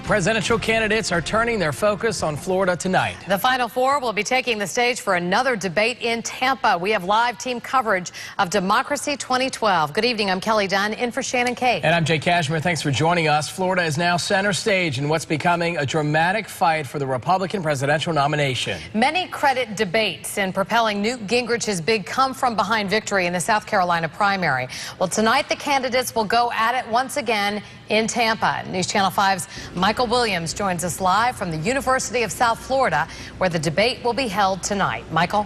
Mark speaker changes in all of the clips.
Speaker 1: Presidential candidates are turning their focus on Florida tonight.
Speaker 2: The Final Four will be taking the stage for another debate in Tampa. We have live team coverage of Democracy 2012. Good evening. I'm Kelly Dunn, in for Shannon Kate.
Speaker 1: And I'm Jay Cashmere. Thanks for joining us. Florida is now center stage in what's becoming a dramatic fight for the Republican presidential nomination.
Speaker 2: Many credit debates in propelling Newt Gingrich's big come-from-behind victory in the South Carolina primary. Well, tonight the candidates will go at it once again in Tampa. News Channel 5's Michael Williams joins us live from the University of South Florida, where the debate will be held tonight. Michael?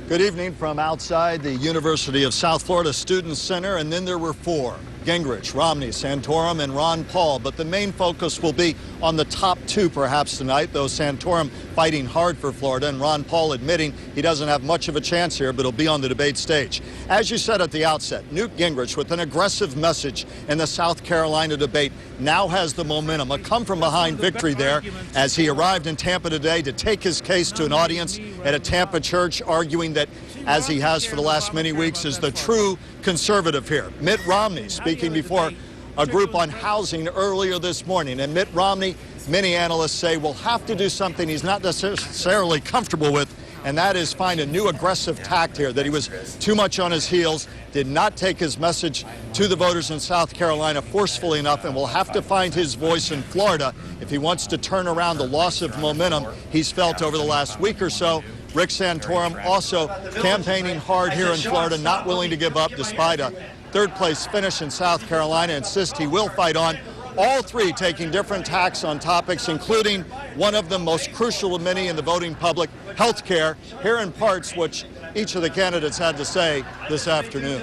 Speaker 3: Good evening from outside the University of South Florida Student Center, and then there were four: Gingrich, Romney, Santorum, and Ron Paul. But the main focus will be on the top two perhaps tonight, though Santorum fighting hard for Florida and Ron Paul admitting he doesn't have much of a chance here, but he'll be on the debate stage. As you said at the outset, Newt Gingrich, with an aggressive message in the South Carolina debate, now has the momentum, a come-from-behind victory there as he arrived in Tampa today to take his case to an audience at a Tampa church, arguing that, as he has for the last many weeks, is the true conservative here. Mitt Romney speaking before a group on housing earlier this morning. And Mitt Romney, many analysts say, will have to do something he's not necessarily comfortable with, and that is find a new aggressive tact here, that he was too much on his heels, did not take his message to the voters in South Carolina forcefully enough, and will have to find his voice in Florida if he wants to turn around the loss of momentum he's felt over the last week or so. Rick Santorum also campaigning hard here in Florida, not willing to give up despite a third-place finish in South Carolina, insists he will fight on. All three taking different tacks on topics, including one of the most crucial of many in the voting public, health care. Here in parts which each of the candidates had to say this afternoon.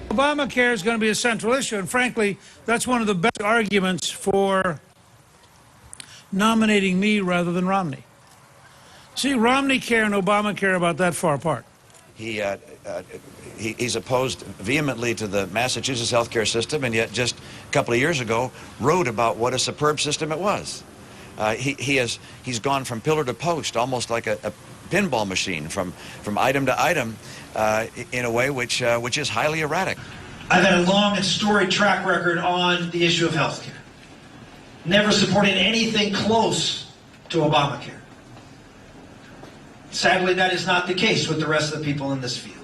Speaker 4: Obamacare is going to be a central issue, and frankly, that's one of the best arguments for nominating me rather than Romney. See, Romney care and Obamacare are about that far apart.
Speaker 5: He's opposed vehemently to the Massachusetts healthcare system, and yet just a couple of years ago wrote about what a superb system it was. He's gone from pillar to post, almost like a pinball machine, from item to item, in a way which is highly erratic.
Speaker 6: I've had a long and storied track record on the issue of healthcare, never supporting anything close to Obamacare. Sadly, that is not the case with the rest of the people in this field.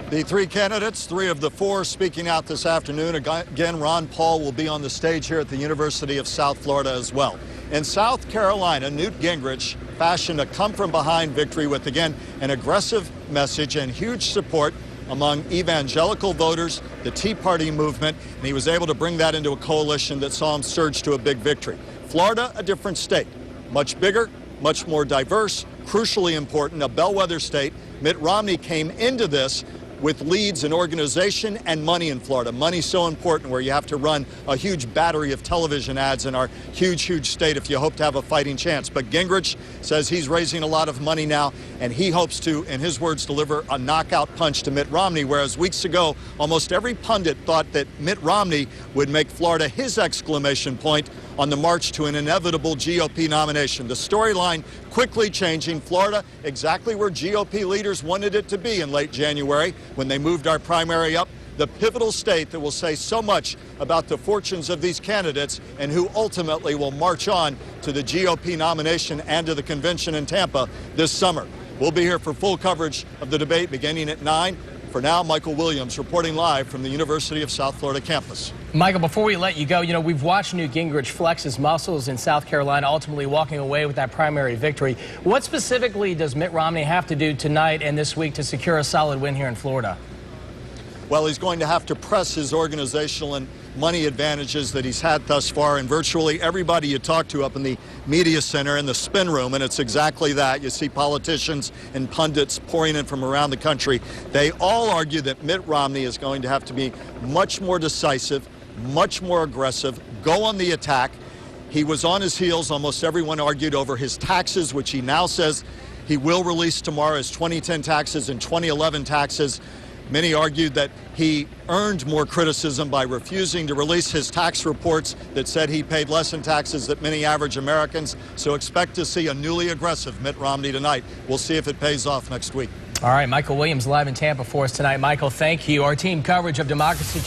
Speaker 3: The three candidates, three of the four, speaking out this afternoon. Again, Ron Paul will be on the stage here at the University of South Florida as well. In South Carolina, Newt Gingrich fashioned a come-from-behind victory with, again, an aggressive message and huge support among evangelical voters, the Tea Party movement, and he was able to bring that into a coalition that saw him surge to a big victory. Florida, a different state, much bigger, much more diverse, crucially important, a bellwether state. Mitt Romney came into this with leads in organization and money in Florida. Money so important, where you have to run a huge battery of television ads in our huge, huge state if you hope to have a fighting chance. But Gingrich says he's raising a lot of money now, and he hopes to, in his words, deliver a knockout punch to Mitt Romney, whereas weeks ago, almost every pundit thought that Mitt Romney would make Florida his exclamation point on the march to an inevitable GOP nomination. The storyline quickly changing. Florida, exactly where GOP leaders wanted it to be in late January when they moved our primary up. The pivotal state that will say so much about the fortunes of these candidates and who ultimately will march on to the GOP nomination and to the convention in Tampa this summer. We'll be here for full coverage of the debate beginning at 9. For now, Michael Williams reporting live from the University of South Florida campus.
Speaker 1: Michael, before we let you go, we've watched Newt Gingrich flex his muscles in South Carolina, ultimately walking away with that primary victory. What specifically does Mitt Romney have to do tonight and this week to secure a solid win here in Florida?
Speaker 3: Well, he's going to have to press his organizational and money advantages that he's had thus far, and virtually everybody you talk to up in the media center in the spin room, and it's exactly that. You see politicians and pundits pouring in from around the country. They all argue that Mitt Romney is going to have to be much more decisive, much more aggressive, go on the attack. He was on his heels, almost everyone argued, over his taxes, which he now says he will release tomorrow, his 2010 taxes and 2011 taxes. Many argued that he earned more criticism by refusing to release his tax reports that said he paid less in taxes than many average Americans. So expect to see a newly aggressive Mitt Romney tonight. We'll see if it pays off next week.
Speaker 1: All right, Michael Williams live in Tampa for us tonight. Michael, thank you. Our team coverage of Democracy